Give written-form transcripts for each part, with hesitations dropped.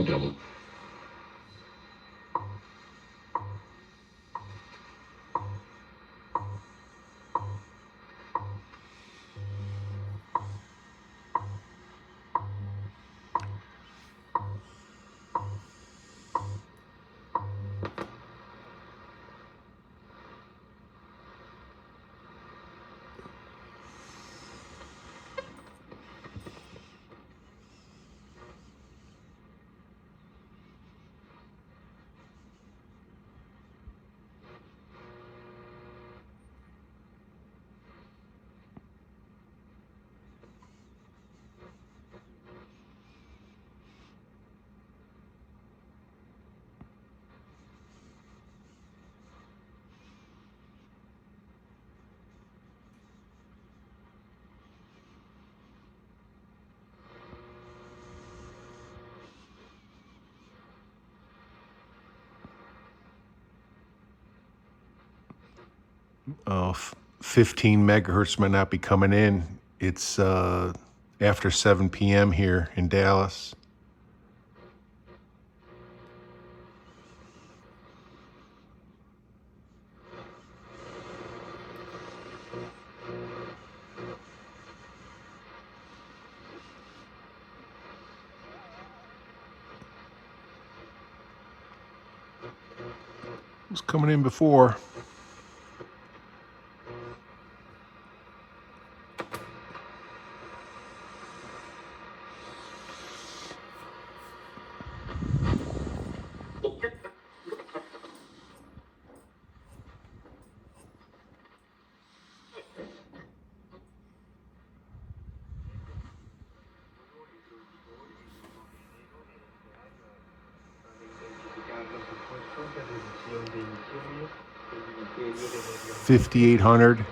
Double. Oh, 15 megahertz might not be coming in. It's after 7 p.m. here in Dallas. It was coming in before. $5,800.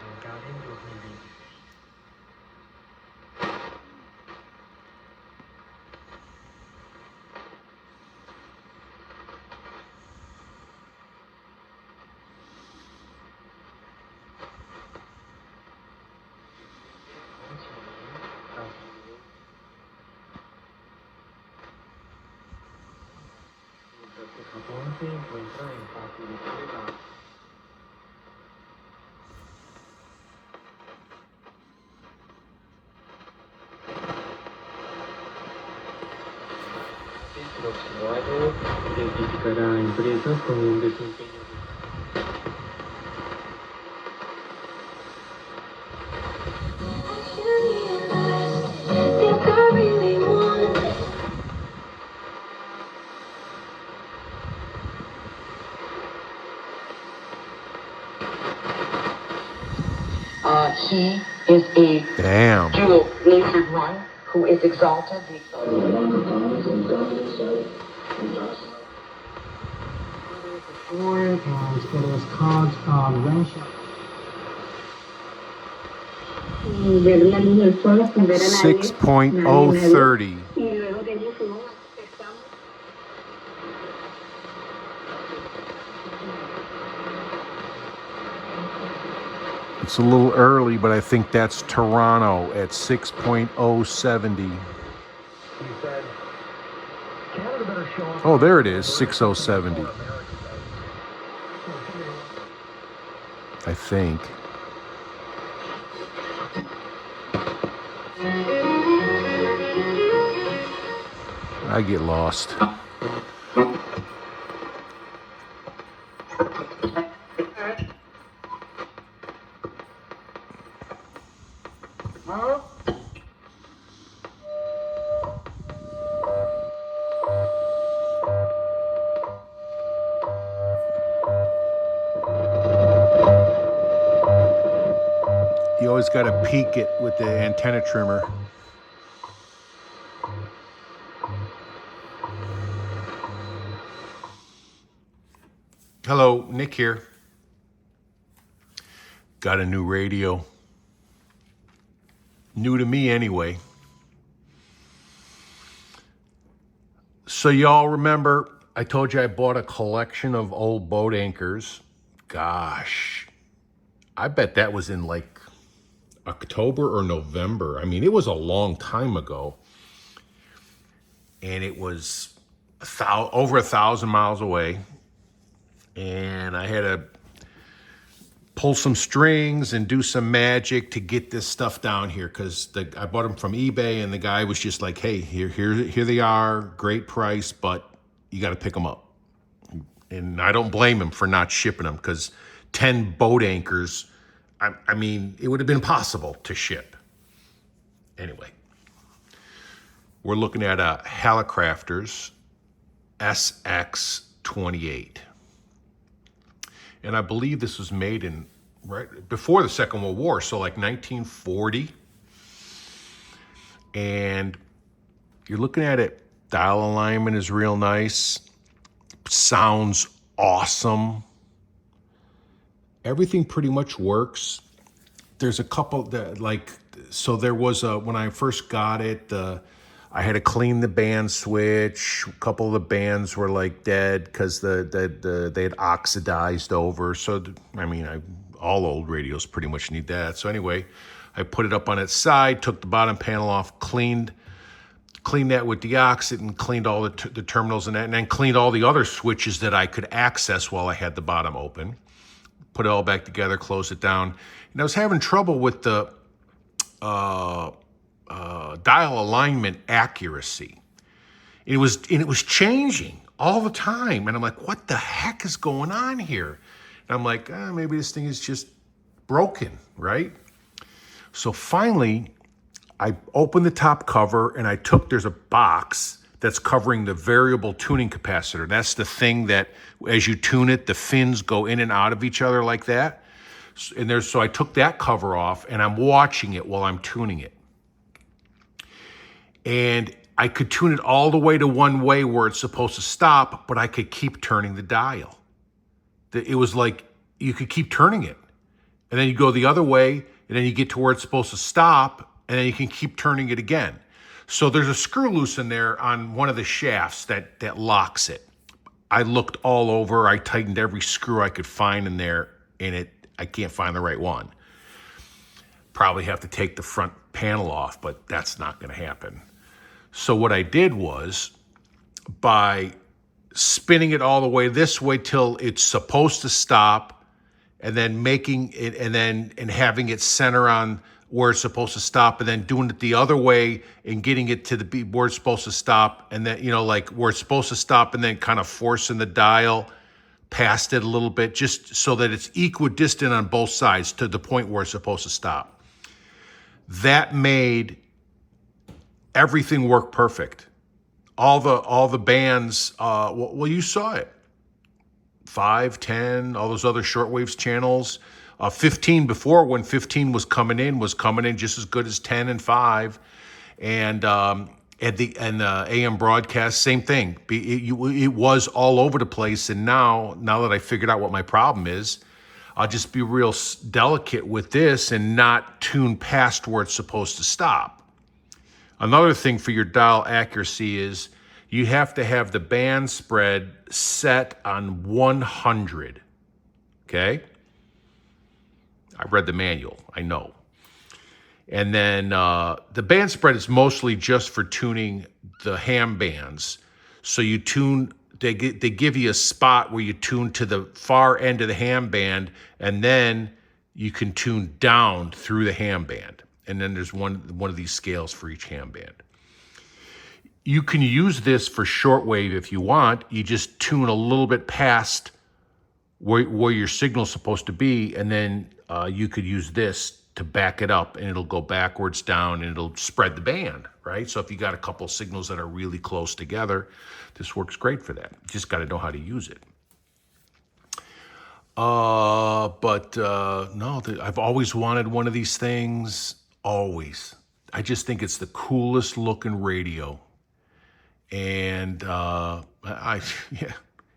Ficará a empresa com um desempenho. He is a Damn. dual blessed one who is exalted. It was called Rancho. 6.030. It's a little early, but I think that's Toronto at 6.070. Oh, there it is, 6.070. I think. I get lost. You always got to peek it with the antenna trimmer. Hello, Nick here. Got a new radio. New to me anyway. So y'all remember, I told you I bought a collection of old boat anchors. Gosh, I bet that was in like October or November. I mean, it was a long time ago. And it was over 1,000 miles away. And I had to pull some strings and do some magic to get this stuff down here, because I bought them from eBay, and the guy was just like, hey, here they are, great price, but you got to pick them up. And I don't blame him for not shipping them, because 10 boat anchors, I mean, it would have been impossible to ship. Anyway, we're looking at a Hallicrafters SX-28. And I believe this was made in right before the Second World War, so like 1940. And you're looking at it, dial alignment is real nice, sounds awesome. Everything pretty much works. There's a couple that so there was when I first got it, I had to clean the band switch. A couple of the bands were like dead because they had oxidized over. So, I mean, all old radios pretty much need that. So anyway, I put it up on its side, took the bottom panel off, cleaned that with deoxit, and cleaned all the terminals and that, and then cleaned all the other switches that I could access while I had the bottom open. Put it all back together, closed it down. And I was having trouble with the dial alignment accuracy. It was changing all the time. And I'm like, what the heck is going on here? And I'm like, maybe this thing is just broken, right? So finally, I opened the top cover, and there's a box that's covering the variable tuning capacitor. That's the thing that, as you tune it, the fins go in and out of each other like that. So I took that cover off, and I'm watching it while I'm tuning it. And I could tune it all the way to one way where it's supposed to stop, but I could keep turning the dial. It was like you could keep turning it. And then you go the other way, and then you get to where it's supposed to stop, and then you can keep turning it again. So there's a screw loose in there on one of the shafts that locks it. I looked all over. I tightened every screw I could find in there, and I can't find the right one. Probably have to take the front panel off, but that's not going to happen. So what I did was, by spinning it all the way this way till it's supposed to stop, and then making it, and having it center on where it's supposed to stop, and then doing it the other way and getting it to the where it's supposed to stop, and then, like where it's supposed to stop, and then kind of forcing the dial past it a little bit, just so that it's equidistant on both sides to the point where it's supposed to stop. That made everything work perfect. All the bands, well, you saw it. 5, 10, all those other shortwaves channels. 15 before, when 15 was coming in just as good as 10 and 5. And the AM broadcast, same thing. It was all over the place. And now that I figured out what my problem is, I'll just be real delicate with this and not tune past where it's supposed to stop. Another thing for your dial accuracy is you have to have the band spread set on 100, okay? I read the manual, I know. And then the band spread is mostly just for tuning the ham bands. So you tune, they give you a spot where you tune to the far end of the ham band, and then you can tune down through the ham band. And then there's one of these scales for each ham band. You can use this for shortwave if you want. You just tune a little bit past where your signal's supposed to be, and then you could use this to back it up, and it'll go backwards, down, and it'll spread the band, right? So if you got a couple signals that are really close together, this works great for that. You just got to know how to use it. No, I've always wanted one of these things. Always. I just think it's the coolest looking radio. And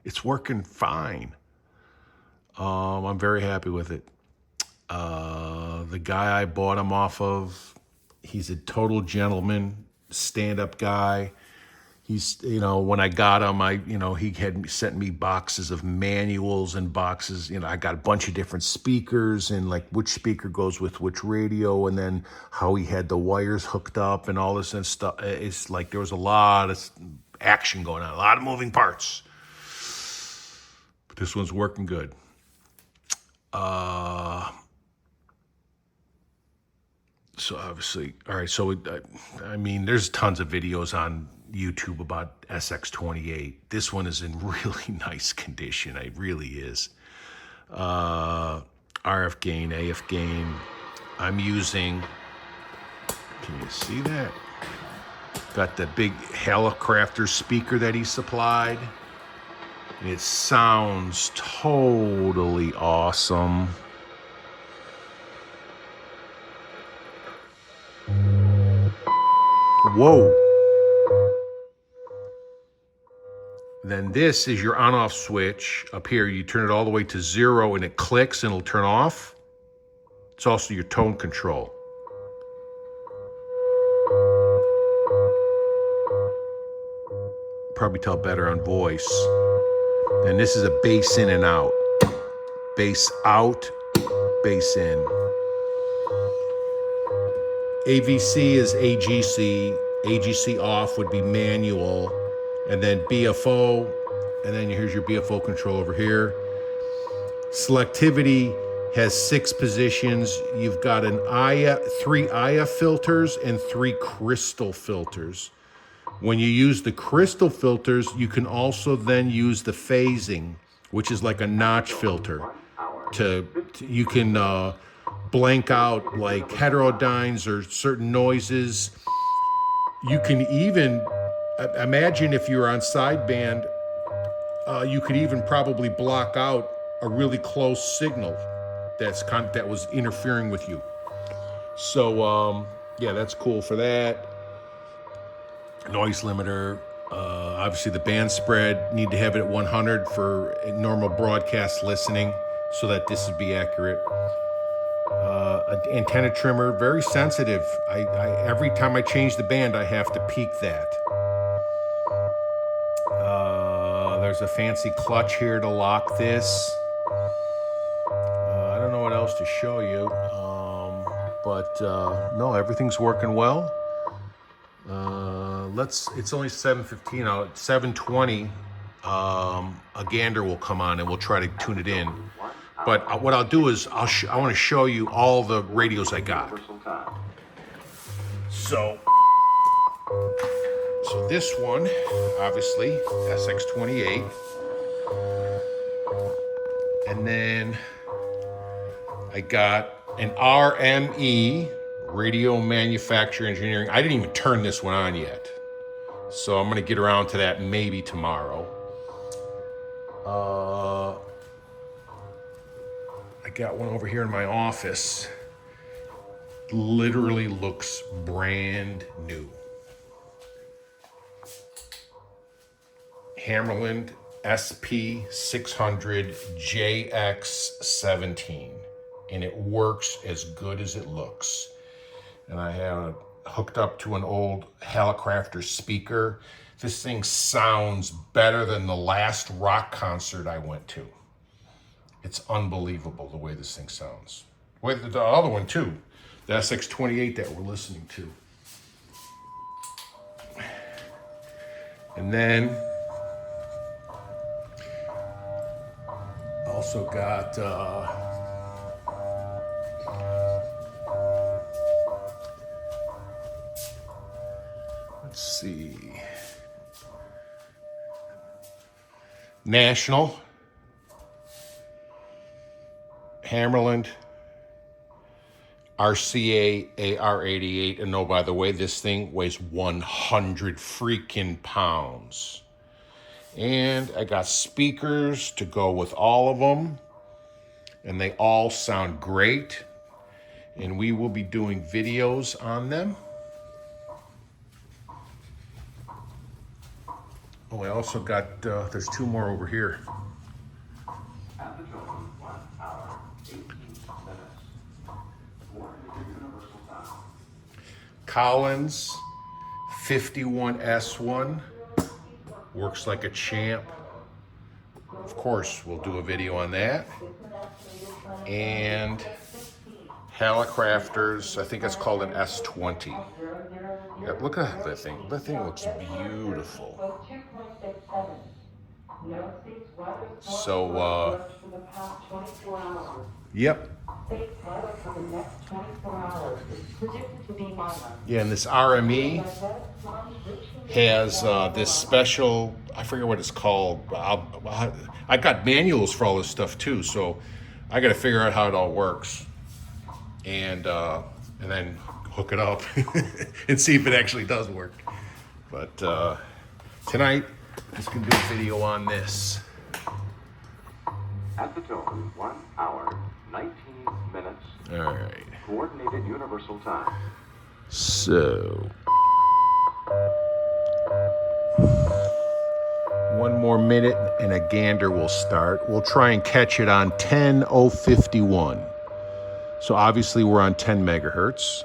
it's working fine. I'm very happy with it. The guy I bought them off of He's a total gentleman, stand-up guy. He's, when I got him, he had sent me boxes of manuals and boxes. I got a bunch of different speakers and like which speaker goes with which radio, and then how he had the wires hooked up and all this and stuff. It's like there was a lot of action going on, a lot of moving parts. But this one's working good. So obviously, all right. So there's tons of videos on YouTube about SX-28. This one is in really nice condition. It really is. RF gain, AF gain. I'm using, can you see that? Got the big Hallicrafters speaker that he supplied. And it sounds totally awesome. Whoa. Then this is your on-off switch. Up here, you turn it all the way to 0 and it clicks and it'll turn off. It's also your tone control. Probably tell better on voice. And this is a bass in and out. Bass out, bass in. AVC is AGC. AGC off would be manual. And then BFO, and then here's your BFO control over here. Selectivity has 6 positions. You've got 3 IA filters and 3 crystal filters. When you use the crystal filters, you can also then use the phasing, which is like a notch filter. You can blank out like heterodynes or certain noises. You can even imagine if you're on sideband, you could even probably block out a really close signal that was interfering with you. So yeah, that's cool for that. Noise limiter. Obviously the band spread, need to have it at 100 for normal broadcast listening so that this would be accurate. Antenna trimmer, very sensitive. Every time I change the band, I have to peak that. There's a fancy clutch here to lock this. I don't know what else to show you, but no, everything's working well. It's only 7:15 out. At 7:20, a gander will come on and we'll try to tune it in. But what I'll do is I want to show you all the radios I got. So this one, obviously, SX-28. And then I got an RME, Radio Manufacturer Engineering. I didn't even turn this one on yet. So I'm going to get around to that maybe tomorrow. I got one over here in my office. Literally looks brand new. Hammerland SP600 JX17. And it works as good as it looks. And I have it hooked up to an old Hallicrafters speaker. This thing sounds better than the last rock concert I went to. It's unbelievable the way this thing sounds. With the other one too, the SX-28 that we're listening to. And then also got let's see, National, Hammerland, RCA AR88, and oh, by the way, this thing weighs 100 freaking pounds. And I got speakers to go with all of them, and they all sound great. And we will be doing videos on them. Oh, I also got, there's 2 more over here. Collins 51S1. Works like a champ. Of course, we'll do a video on that. And Hallicrafters, I think it's called an S20. Yeah, look at that thing. That thing looks beautiful. So, yep. Yeah, and this RME has this special, I forget what it's called. I got manuals for all this stuff too, so I got to figure out how it all works, and then hook it up and see if it actually does work. But tonight, just gonna do a video on this. At the tone, 1 hour, 19 minutes. All right. Coordinated Universal Time. So, one more minute and a gander will start. We'll try and catch it on 10:051. So obviously we're on 10 megahertz.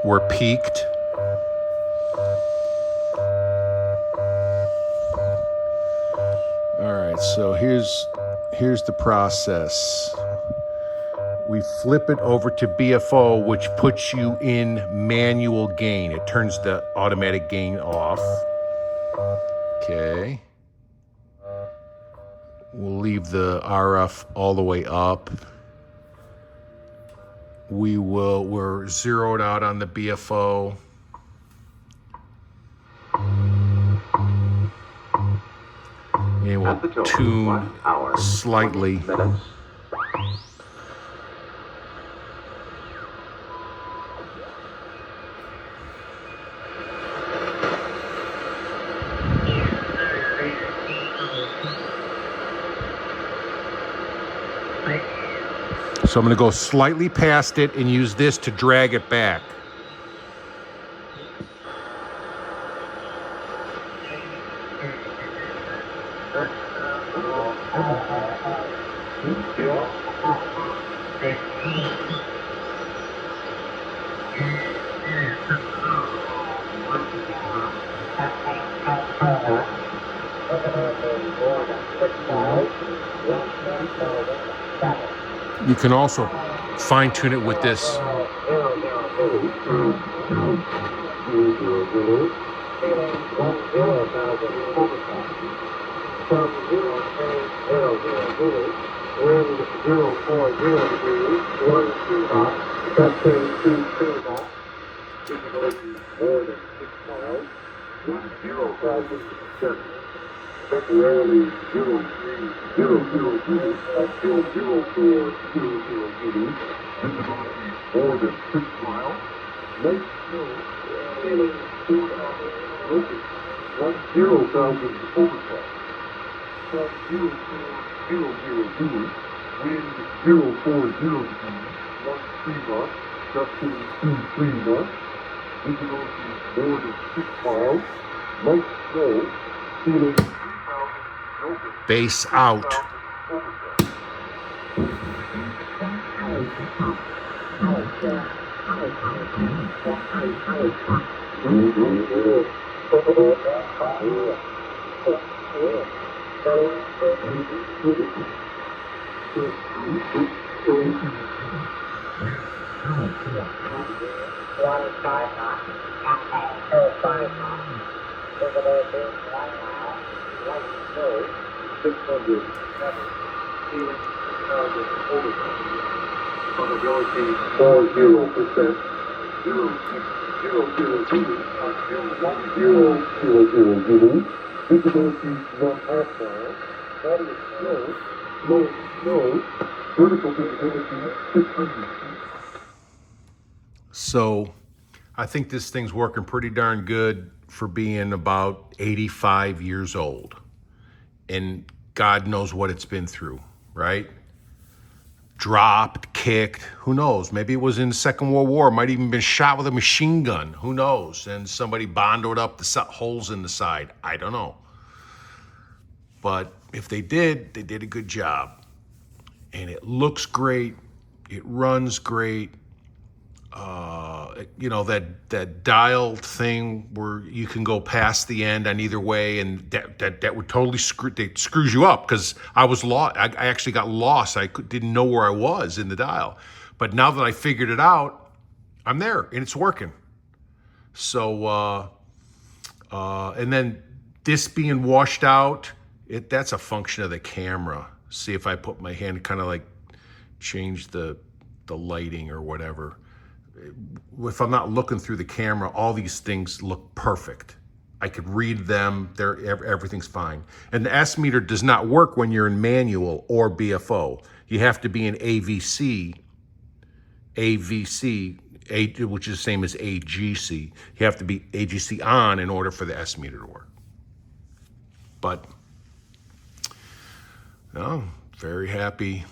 We're peaked. All right, so here's the process. We flip it over to BFO, which puts you in manual gain. It turns the automatic gain off. Okay. We'll leave the RF all the way up. We're zeroed out on the BFO. And we'll tune slightly. So I'm going to go slightly past it and use this to drag it back. You can also fine tune it with this. February 03/000 until 04/000. Visibility more than 6 miles. Light snow sailing 4 hours. Locust 10,000 overcast. Sun 04000. Wind 040 degrees. 13 knots. Gusting 23 knots. Visibility more than 6 miles. Light snow. Base out. Probability 40%. 06/000 until 10/000. Visibility 1/2 mile. Body of snow. Low snow. Vertical visibility 600 feet. So I think this thing's working pretty darn good for being about 85 years old. And God knows what it's been through, right? Dropped, kicked, who knows? Maybe it was in the Second World War, might even been shot with a machine gun, who knows? And somebody bonded up the holes in the side, I don't know. But if they did a good job. And it looks great, it runs great, you know, that dial thing where you can go past the end on either way, and that would totally screws you up, because I was lost. I actually got lost. Didn't know where I was in the dial. But now that I figured it out, I'm there and it's working. So, and then this being washed out, that's a function of the camera. See if I put my hand, kind of like change the lighting or whatever. If I'm not looking through the camera, all these things look perfect. I could read them, everything's fine. And the S meter does not work when you're in manual or BFO. You have to be in AVC, which is the same as AGC. You have to be AGC on in order for the S meter to work. But, no, very happy.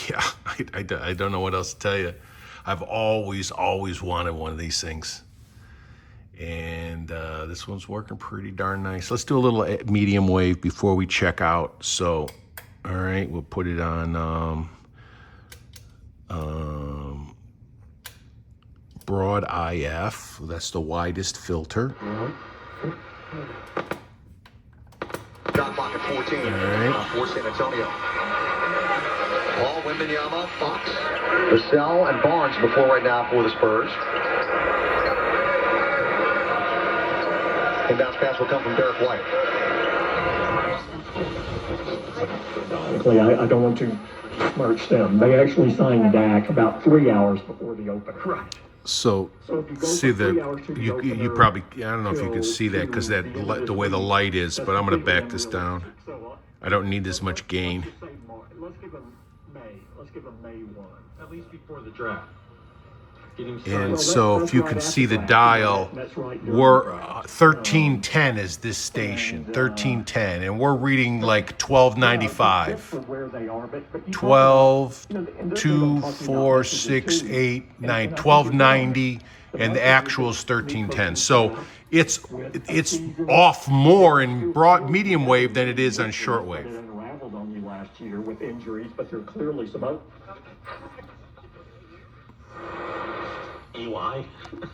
Yeah, I don't know what else to tell you. I've always wanted one of these things. And this one's working pretty darn nice. Let's do a little medium wave before we check out. So, all right, we'll put it on broad IF. That's the widest filter. Shot clock at 14 for San Antonio. All Wembanyama, Fox, Vassell, and Barnes before right now for the Spurs. Inbounds pass will come from Derek White. I don't want to smirch them. They actually signed Dak about 3 hours before the opener. Right. So see you probably, I don't know if you can see that because the way the light is, but I'm going to back this down. I don't need as much gain. Let's give them May 1, at least before the draft. And so if you can see the dial, we're 1310 is this station, 1310, and we're reading like 1295. 12, 2, 4, 6, 8, 9, 1290, and the actual is 1310. So it's off more in broad medium wave than it is on shortwave. Unraveled on you last year with injuries, but there are clearly some other. EY?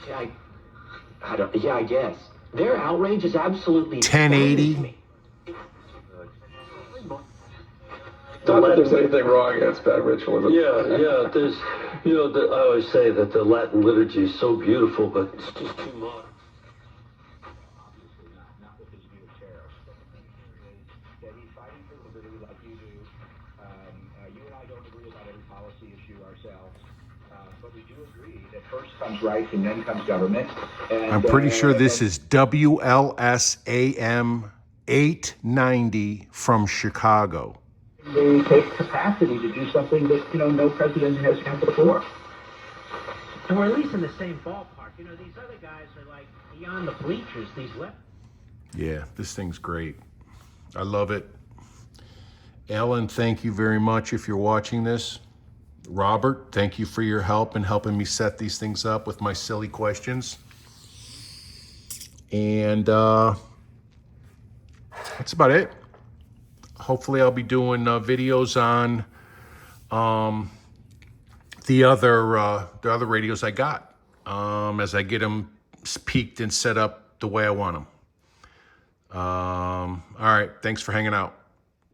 I guess. Their outrage is absolutely 1080. Not that there's anything wrong against bad ritualism. Yeah. There's, I always say that the Latin liturgy is so beautiful, but it's just too much. First comes rights and then comes government. And, I'm pretty sure this is WLSAM 890 from Chicago. They take capacity to do something that, no president has done before. And we're at least in the same ballpark. These other guys are like beyond the bleachers, these left. Yeah, this thing's great. I love it. Ellen, thank you very much if you're watching this. Robert, thank you for your help in helping me set these things up with my silly questions. And that's about it. Hopefully I'll be doing videos on the other radios I got as I get them peaked and set up the way I want them. All right, thanks for hanging out.